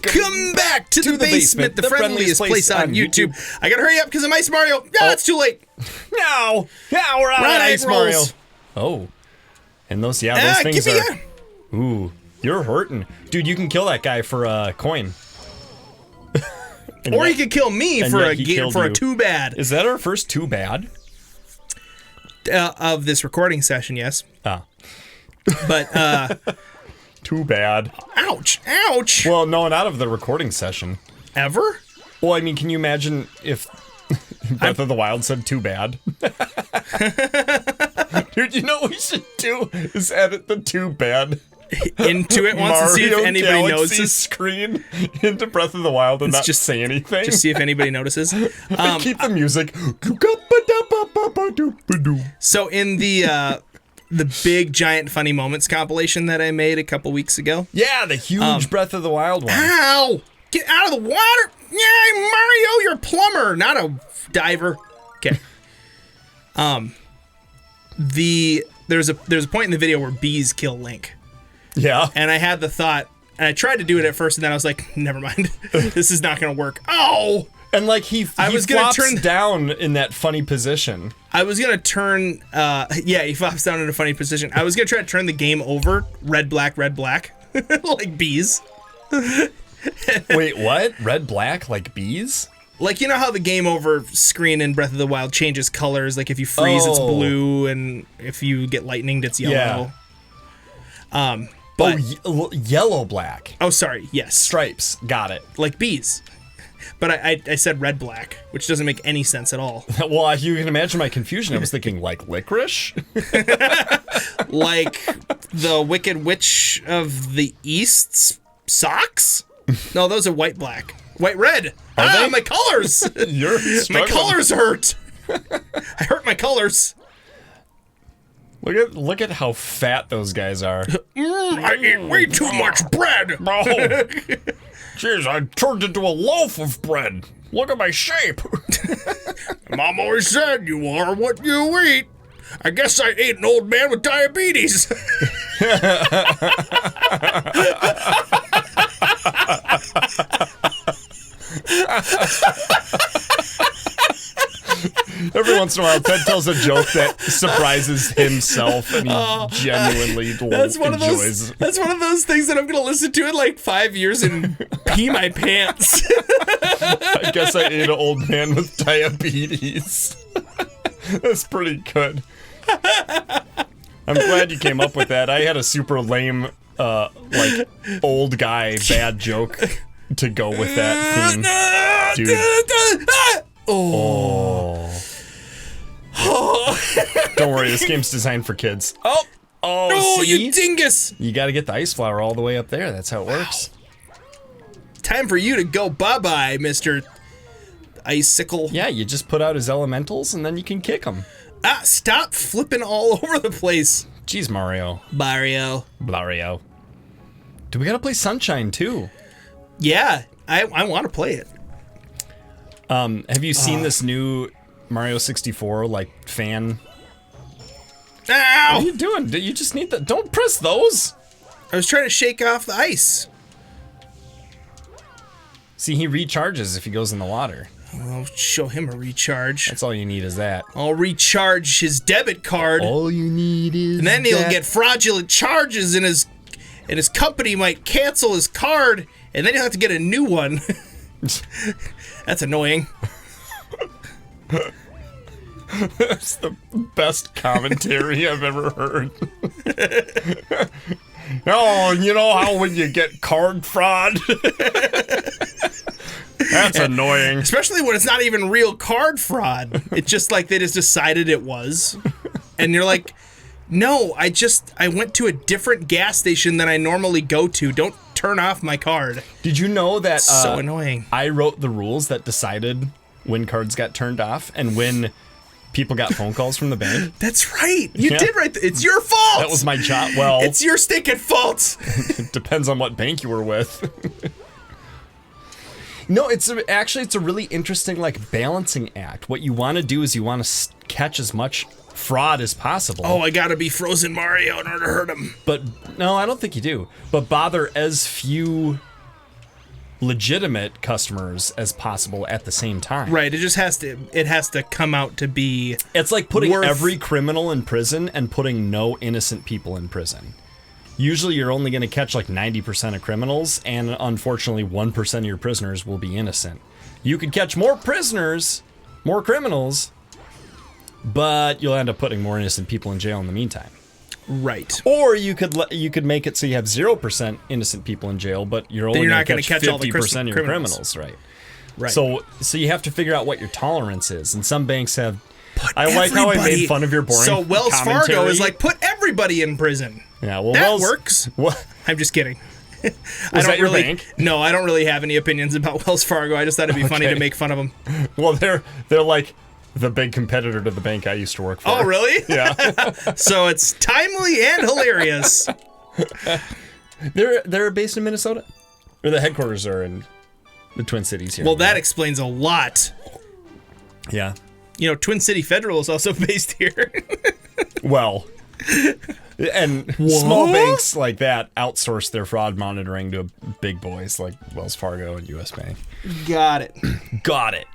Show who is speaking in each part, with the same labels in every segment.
Speaker 1: Welcome back to the basement, the friendliest place on YouTube. I gotta hurry up because I'm Ice Mario. No, it's too late.
Speaker 2: No, we're out of Ice Mario. Oh, and those things are. Ooh, you're hurting, dude. You can kill that guy for a coin.
Speaker 1: Or you could kill me for a too bad.
Speaker 2: Is that our first too bad?
Speaker 1: Of this recording session, yes.
Speaker 2: Ah.
Speaker 1: But,
Speaker 2: too bad.
Speaker 1: Ouch, ouch.
Speaker 2: Well, no, not of the recording session.
Speaker 1: Ever?
Speaker 2: Well, I mean, can you imagine if Breath of the Wild said too bad? Dude, you know what we should do is edit the too bad
Speaker 1: into it once and see if anybody notices.
Speaker 2: Screen into Breath of the Wild and not just say anything.
Speaker 1: Just see if anybody notices.
Speaker 2: Keep the music.
Speaker 1: So in the big giant funny moments compilation that I made a couple weeks ago.
Speaker 2: Yeah, the huge Breath of the Wild one.
Speaker 1: Ow! Get out of the water! Yeah, Mario, you're a plumber, not a diver. Okay. There's a point in the video where bees kill Link.
Speaker 2: Yeah.
Speaker 1: And I had the thought, and I tried to do it at first, and then I was like, never mind. This is not going to work. Oh!
Speaker 2: And like he flops down in that funny position.
Speaker 1: I was going to turn, he flops down in a funny position. I was going to try to turn the game over, red, black, like bees.
Speaker 2: Wait, what? Red, black, like bees?
Speaker 1: Like, you know how the game over screen in Breath of the Wild changes colors? Like, if you freeze, it's blue, and if you get lightninged, it's yellow.
Speaker 2: Yeah. Yellow, black.
Speaker 1: Oh, sorry, yes.
Speaker 2: Stripes, got it.
Speaker 1: Like bees. But I said red, black, which doesn't make any sense at all.
Speaker 2: Well, you can imagine my confusion. I was thinking, like, licorice?
Speaker 1: Like the Wicked Witch of the East's socks? No, those are white, black. White, red.
Speaker 2: Are they?
Speaker 1: My colors. My colors hurt. I hurt my colors.
Speaker 2: Look at how fat those guys are.
Speaker 1: I eat way too much bread.
Speaker 2: Oh. Jeez, I turned into a loaf of bread. Look at my shape.
Speaker 1: Mom always said you are what you eat. I guess I ate an old man with diabetes.
Speaker 2: Every once in a while, Ted tells a joke that surprises himself, and he genuinely enjoys.
Speaker 1: That's one of those things that I'm going to listen to in like 5 years and pee my pants.
Speaker 2: I guess I ate an old man with diabetes. That's pretty good. I'm glad you came up with that. I had a super lame, like, old guy bad joke to go with that theme. Dude. Oh. Don't worry, this game's designed for kids. Oh,
Speaker 1: see? You dingus!
Speaker 2: You gotta get the ice flower all the way up there. That's how it works.
Speaker 1: Time for you to go bye-bye, Mr. Icicle.
Speaker 2: Yeah, you just put out his elementals and then you can kick them.
Speaker 1: Stop flipping all over the place.
Speaker 2: Jeez, Mario.
Speaker 1: Mario.
Speaker 2: Do we gotta play Sunshine, too?
Speaker 1: Yeah, I want to play it.
Speaker 2: Have you seen this new Mario 64, like, fan?
Speaker 1: Ow!
Speaker 2: What are you doing? You just need that. Don't press those!
Speaker 1: I was trying to shake off the ice.
Speaker 2: See, he recharges if he goes in the water.
Speaker 1: I'll show him a recharge.
Speaker 2: That's all you need is that.
Speaker 1: I'll recharge his debit card.
Speaker 2: All you need is
Speaker 1: and then he'll get fraudulent charges, and his company might cancel his card, and then he'll have to get a new one. That's annoying.
Speaker 2: That's the best commentary I've ever heard. Oh, you know how when you get card fraud? That's annoying.
Speaker 1: Especially when it's not even real card fraud. It's just like they just decided it was. And you're like, no, I went to a different gas station than I normally go to. Don't turn off my card.
Speaker 2: Did you know that
Speaker 1: so annoying.
Speaker 2: I wrote the rules that decided when cards got turned off and when people got phone calls from the bank?
Speaker 1: That's right. You did right. It's your fault.
Speaker 2: That was my job. Well,
Speaker 1: it's your stinking fault.
Speaker 2: It depends on what bank you were with. No, it's a really interesting, like, balancing act. What you want to do is you want to catch as much fraud as possible.
Speaker 1: Oh, I gotta be Frozen Mario in order to hurt him.
Speaker 2: But no, I don't think you do. But bother as few legitimate customers as possible at the same time.
Speaker 1: Right. It just has to come out to be.
Speaker 2: It's like putting every criminal in prison and putting no innocent people in prison. Usually you're only going to catch like 90% of criminals, and unfortunately 1% of your prisoners will be innocent. You could catch more prisoners, more criminals, but you'll end up putting more innocent people in jail in the meantime.
Speaker 1: Right.
Speaker 2: Or you could make it so you have 0% innocent people in jail, but you're only going to catch 50% of your criminals, right?
Speaker 1: Right.
Speaker 2: So you have to figure out what your tolerance is, and some banks have. I like how I made fun of your boring.
Speaker 1: So Wells
Speaker 2: commentary.
Speaker 1: Fargo is like, put everybody in prison.
Speaker 2: Yeah, well,
Speaker 1: that works.
Speaker 2: What?
Speaker 1: I'm just kidding.
Speaker 2: Was that your bank?
Speaker 1: No, I don't really have any opinions about Wells Fargo. I just thought it'd be funny to make fun of them.
Speaker 2: Well, they're like the big competitor to the bank I used to work for.
Speaker 1: Oh, really?
Speaker 2: Yeah.
Speaker 1: So it's timely and hilarious.
Speaker 2: They're based in Minnesota, or the headquarters are in the Twin Cities here.
Speaker 1: Well, that explains a lot.
Speaker 2: Yeah.
Speaker 1: You know, Twin City Federal is also based here.
Speaker 2: Well, and small banks like that outsource their fraud monitoring to big boys like Wells Fargo and U.S. Bank.
Speaker 1: Got it.
Speaker 2: Got it.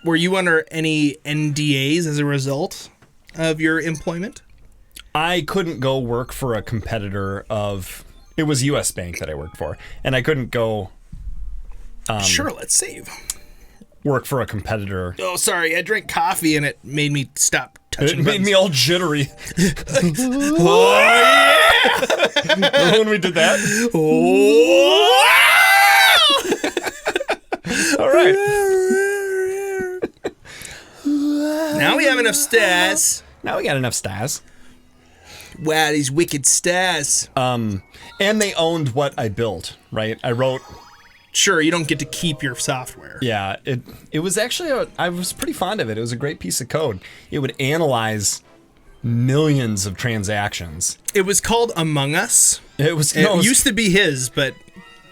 Speaker 1: Were you under any NDAs as a result of your employment?
Speaker 2: I couldn't go work for a competitor of... It was U.S. Bank that I worked for, and I couldn't go...
Speaker 1: Sure, let's save.
Speaker 2: Work for a competitor.
Speaker 1: Oh, sorry, I drank coffee and it made me stop touching
Speaker 2: It made me all jittery.
Speaker 1: Oh, yeah!
Speaker 2: Remember when we did that?
Speaker 1: Oh!
Speaker 2: All right.
Speaker 1: Now we have enough stars.
Speaker 2: Now we got enough stars.
Speaker 1: Wow, these wicked stars.
Speaker 2: And they owned what I built, right? I wrote...
Speaker 1: Sure, you don't get to keep your software.
Speaker 2: Yeah, it was actually I was pretty fond of it. It was a great piece of code. It would analyze millions of transactions.
Speaker 1: It was called Among Us.
Speaker 2: It
Speaker 1: used to be his, but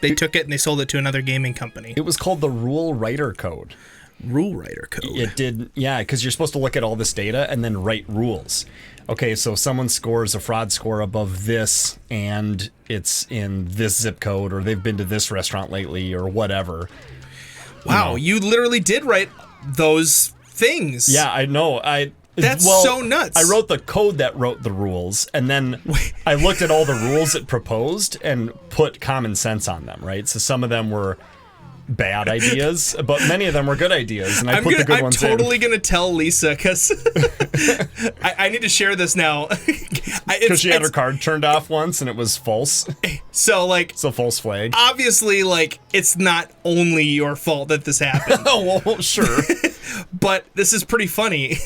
Speaker 1: they took it and they sold it to another gaming company.
Speaker 2: It was called the Rule Writer Code.
Speaker 1: Rule Writer Code.
Speaker 2: It did, yeah, because you're supposed to look at all this data and then write rules. Okay, so someone scores a fraud score above this, and it's in this zip code, or they've been to this restaurant lately, or whatever.
Speaker 1: Wow, you literally did write those things.
Speaker 2: Yeah, I know.
Speaker 1: That's so nuts.
Speaker 2: I wrote the code that wrote the rules, and then I looked at all the rules it proposed and put common sense on them, right? So some of them were bad ideas, but many of them were good ideas, and I put the good ones in.
Speaker 1: I'm totally going to tell Lisa, because I need to share this now.
Speaker 2: Because she had her card turned off once, and it was false.
Speaker 1: So
Speaker 2: false flag.
Speaker 1: Obviously, it's not only your fault that this happened.
Speaker 2: Oh, well, sure.
Speaker 1: But this is pretty funny.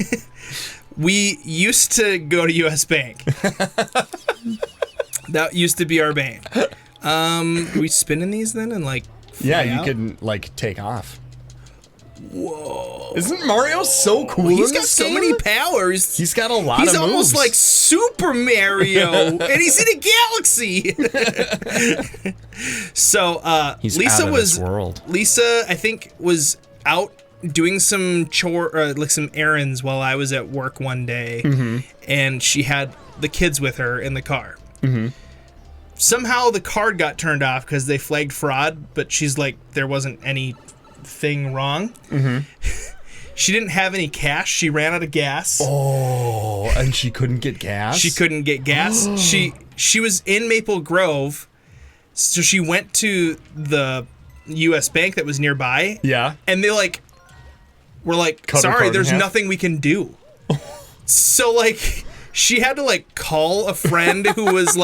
Speaker 1: We used to go to U.S. Bank. That used to be our bank. We spinning these then and
Speaker 2: yeah, you
Speaker 1: out?
Speaker 2: can take off.
Speaker 1: Whoa!
Speaker 2: Isn't Mario so cool?
Speaker 1: He's got so many powers.
Speaker 2: He's got a lot of moves.
Speaker 1: He's almost like Super Mario, and he's in a galaxy. So
Speaker 2: he's
Speaker 1: Lisa
Speaker 2: out of this world.
Speaker 1: Lisa, I think, was out doing some some errands while I was at work one day, and she had the kids with her in the car. Somehow the card got turned off because they flagged fraud, but she's like, there wasn't anything wrong. She didn't have any cash. She ran out of gas.
Speaker 2: Oh, and she couldn't get gas?
Speaker 1: She couldn't get gas. She was in Maple Grove, so she went to the U.S. Bank that was nearby.
Speaker 2: Yeah.
Speaker 1: And they were like, sorry, there's nothing we can do. So she had to call a friend who was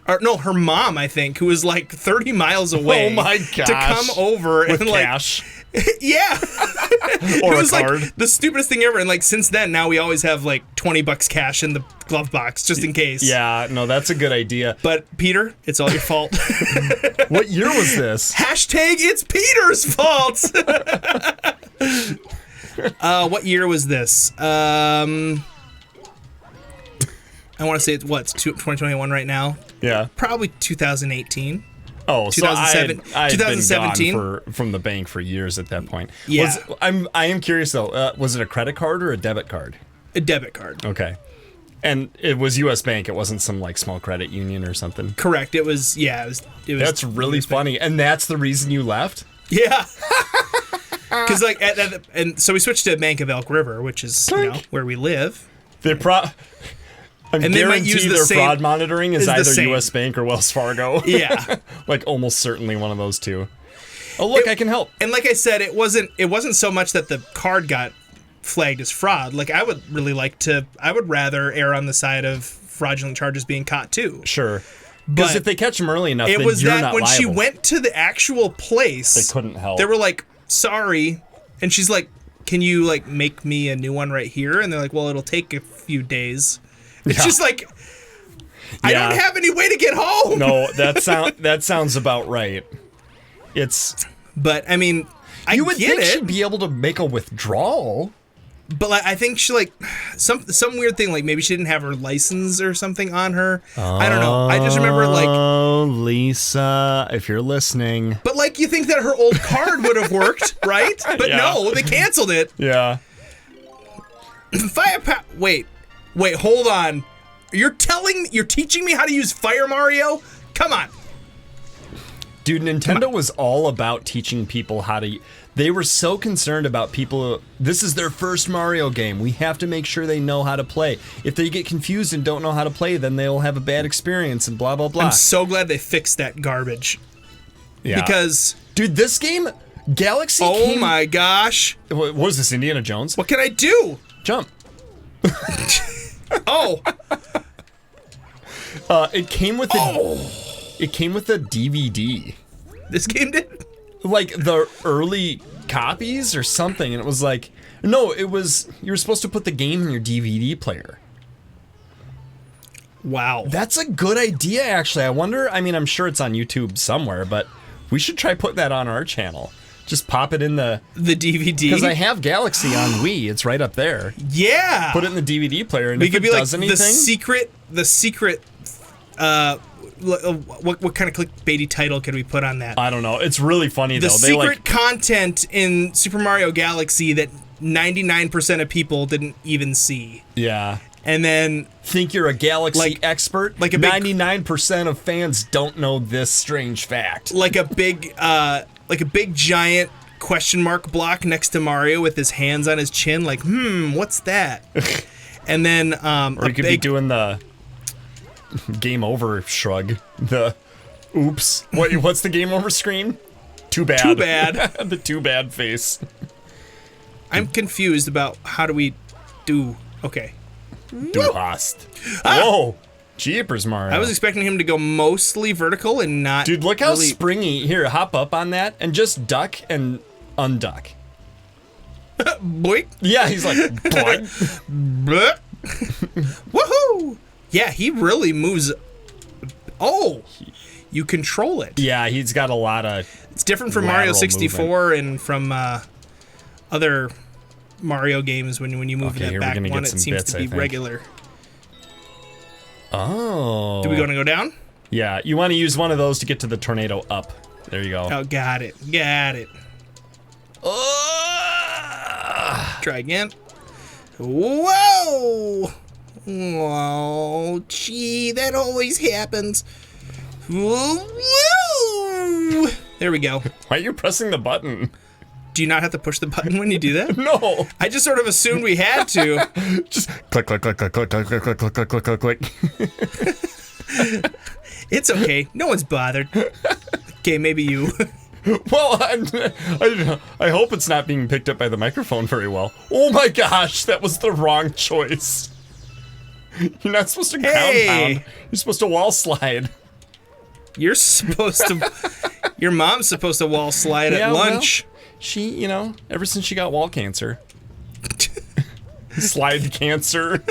Speaker 1: her mom, I think, who was 30 miles away.
Speaker 2: Oh my gosh.
Speaker 1: To come over
Speaker 2: with
Speaker 1: and
Speaker 2: cash.
Speaker 1: Yeah.
Speaker 2: Or
Speaker 1: it was
Speaker 2: a card.
Speaker 1: The stupidest thing ever. And since then, now we always have $20 cash in the glove box just in case.
Speaker 2: Yeah, no, that's a good idea.
Speaker 1: But Peter, it's all your fault.
Speaker 2: What year was this?
Speaker 1: Hashtag it's Peter's fault. What year was this? I want to say it's 2021 right now.
Speaker 2: Yeah.
Speaker 1: Probably 2018.
Speaker 2: Oh,
Speaker 1: 2007,
Speaker 2: so I had
Speaker 1: 2017
Speaker 2: been gone from the bank for years at that point.
Speaker 1: Yeah.
Speaker 2: I am curious though. Was it a credit card or a debit card?
Speaker 1: A debit card.
Speaker 2: Okay. And it was U.S. Bank. It wasn't some like small credit union or something.
Speaker 1: Correct. It was. Yeah. It was.
Speaker 2: That's really funny. And that's the reason you left?
Speaker 1: Yeah. Because like, and so we switched to Bank of Elk River, which is where we live.
Speaker 2: I'm
Speaker 1: And they might use the
Speaker 2: their
Speaker 1: same-
Speaker 2: fraud monitoring is
Speaker 1: is the
Speaker 2: either
Speaker 1: same.
Speaker 2: U.S. Bank or Wells Fargo.
Speaker 1: Yeah.
Speaker 2: Like almost certainly one of those two. Oh look, I can help.
Speaker 1: And like I said, it wasn't so much that the card got flagged as fraud. Like I would rather err on the side of fraudulent charges being caught too.
Speaker 2: Sure. Because
Speaker 1: But
Speaker 2: if they catch them early enough,
Speaker 1: It
Speaker 2: then
Speaker 1: was
Speaker 2: you're
Speaker 1: that
Speaker 2: not
Speaker 1: when she
Speaker 2: liable.
Speaker 1: went to the actual place,
Speaker 2: They couldn't help.
Speaker 1: They were like, "Sorry," and she's like, "Can you like make me a new one right here?" And they're like, "Well, it'll take a few days." It's
Speaker 2: Yeah.
Speaker 1: just like, I
Speaker 2: Yeah.
Speaker 1: don't have any way to get home.
Speaker 2: No, that sounds about right. It's
Speaker 1: But I mean, I
Speaker 2: you would
Speaker 1: get
Speaker 2: think
Speaker 1: it.
Speaker 2: she'd be able to make a withdrawal.
Speaker 1: But like, I think she like some weird thing, like maybe she didn't have her license or something on her. I don't know. I just remember like,
Speaker 2: Oh, Lisa, if you're listening.
Speaker 1: but like you think that her old card would have worked, right? But
Speaker 2: Yeah.
Speaker 1: no, they canceled it.
Speaker 2: Yeah.
Speaker 1: Wait, hold on. You're teaching me how to use Fire Mario? Come on.
Speaker 2: Dude, Nintendo was all about teaching people how to. They were so concerned about people. This is their first Mario game. We have to make sure they know how to play. If they get confused and don't know how to play, then they'll have a bad experience and blah, blah, blah.
Speaker 1: I'm so glad they fixed that garbage.
Speaker 2: Yeah.
Speaker 1: Because,
Speaker 2: Dude, this game, Galaxy
Speaker 1: oh
Speaker 2: came.
Speaker 1: my gosh.
Speaker 2: What was this, Indiana Jones?
Speaker 1: What can I do?
Speaker 2: Jump.
Speaker 1: Oh,
Speaker 2: It came with It came with a DVD.
Speaker 1: this game did?
Speaker 2: Like the early copies or something, and it was like, no, it was, you were supposed to put the game in your DVD player.
Speaker 1: Wow.
Speaker 2: That's a good idea, actually. I wonder, I mean, I'm sure it's on YouTube somewhere, but we should try putting that on our channel. Just pop it in the
Speaker 1: DVD?
Speaker 2: because I have Galaxy on Wii. It's right up there.
Speaker 1: Yeah.
Speaker 2: Put it in the DVD player, and
Speaker 1: We
Speaker 2: if
Speaker 1: could
Speaker 2: it
Speaker 1: be like
Speaker 2: does anything,
Speaker 1: the secret, what kind of clickbaity title could we put on that?
Speaker 2: I don't know. It's really funny
Speaker 1: The
Speaker 2: though.
Speaker 1: secret content in Super Mario Galaxy that 99% of people didn't even see.
Speaker 2: Yeah.
Speaker 1: And then
Speaker 2: Think you're a Galaxy expert?
Speaker 1: like a big-
Speaker 2: 99% of fans don't know this strange fact.
Speaker 1: like a big giant question mark block next to Mario with his hands on his chin, like, what's that? And then
Speaker 2: Or you could be doing the game over shrug. The oops. What's the game over screen? Too bad.
Speaker 1: Too bad.
Speaker 2: The too bad face.
Speaker 1: I'm confused about how do we do. Okay.
Speaker 2: Du hast. Whoa. Jeepers, Mario.
Speaker 1: I was expecting him to go mostly vertical and not.
Speaker 2: Dude, look how
Speaker 1: really...
Speaker 2: springy. Here, hop up on that and just duck and unduck.
Speaker 1: Boink.
Speaker 2: Yeah, he's like, boing.
Speaker 1: Bleh. Woohoo! Yeah, he really moves. Oh, you control it.
Speaker 2: Yeah, he's got a lot of.
Speaker 1: It's different from Mario
Speaker 2: lateral
Speaker 1: 64 and from other Mario games when you move
Speaker 2: Okay,
Speaker 1: that
Speaker 2: here we're
Speaker 1: back
Speaker 2: gonna
Speaker 1: one,
Speaker 2: get
Speaker 1: it
Speaker 2: some
Speaker 1: seems
Speaker 2: bits,
Speaker 1: to
Speaker 2: I
Speaker 1: be
Speaker 2: think.
Speaker 1: regular.
Speaker 2: Oh.
Speaker 1: Do we want to go down?
Speaker 2: Yeah, you want to use one of those to get to the tornado up. There you go.
Speaker 1: Oh, got it. Got it. Try again. Whoa! Whoa, gee, that always happens. Whoa. There we go.
Speaker 2: Why are you pressing the button?
Speaker 1: Do you not have to push the button when you do that?
Speaker 2: No.
Speaker 1: I just sort of assumed we had to.
Speaker 2: Just click, click, click, click, click, click, click, click, click, click, click, click.
Speaker 1: It's okay. No one's bothered. Okay, maybe you.
Speaker 2: Well, I hope it's not being picked up by the microphone very well. Oh my gosh, that was the wrong choice. You're not supposed to ground
Speaker 1: Hey.
Speaker 2: pound. You're supposed to wall slide.
Speaker 1: You're supposed to. Your mom's supposed to wall slide
Speaker 2: Yeah,
Speaker 1: at
Speaker 2: well,
Speaker 1: lunch.
Speaker 2: She, you know, ever since she got wall cancer. Slide cancer.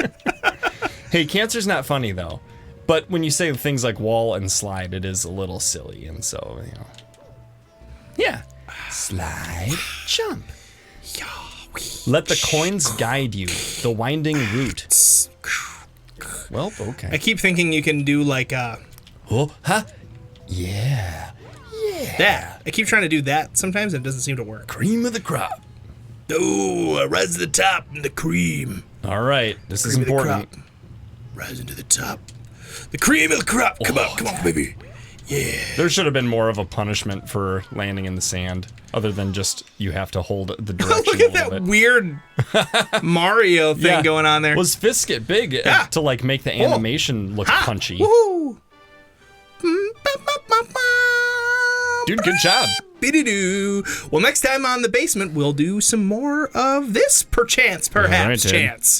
Speaker 2: Hey, cancer's not funny though. But when you say things like wall and slide, it is a little silly, and so, you know. Yeah. Slide, jump. Let the coins guide you, the winding route. Well, okay.
Speaker 1: I keep thinking you can do like
Speaker 2: Oh, huh? Yeah.
Speaker 1: that. I keep trying to do that sometimes and it doesn't seem to work.
Speaker 2: Cream of the crop.
Speaker 1: Oh, I rise to the top in the cream.
Speaker 2: All right, this is
Speaker 1: Cream of the
Speaker 2: important.
Speaker 1: crop. rising to the top. The cream of the crop. Come on, baby. Yeah.
Speaker 2: There should have been more of a punishment for landing in the sand, other than just you have to hold the direction.
Speaker 1: Look at that weird Mario thing going on there.
Speaker 2: Well, his fists get big to like make the animation look punchy.
Speaker 1: Woohoo!
Speaker 2: Dude, good job.
Speaker 1: Biddy-doo. Well, next time on The Basement, we'll do some more of this perchance.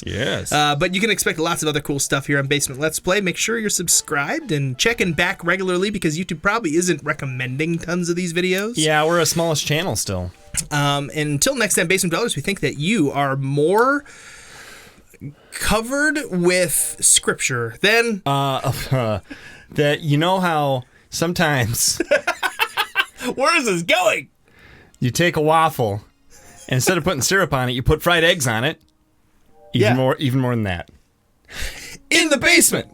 Speaker 2: Yes.
Speaker 1: But you can expect lots of other cool stuff here on Basement Let's Play. Make sure you're subscribed and checking back regularly because YouTube probably isn't recommending tons of these videos.
Speaker 2: Yeah, we're a smallest channel still.
Speaker 1: And until next time, Basement Dwellers, we think that you are more covered with scripture than...
Speaker 2: that you know how sometimes...
Speaker 1: Where is this going?
Speaker 2: You take a waffle, and instead of putting syrup on it, you put fried eggs on it. Even more than that.
Speaker 1: In the basement.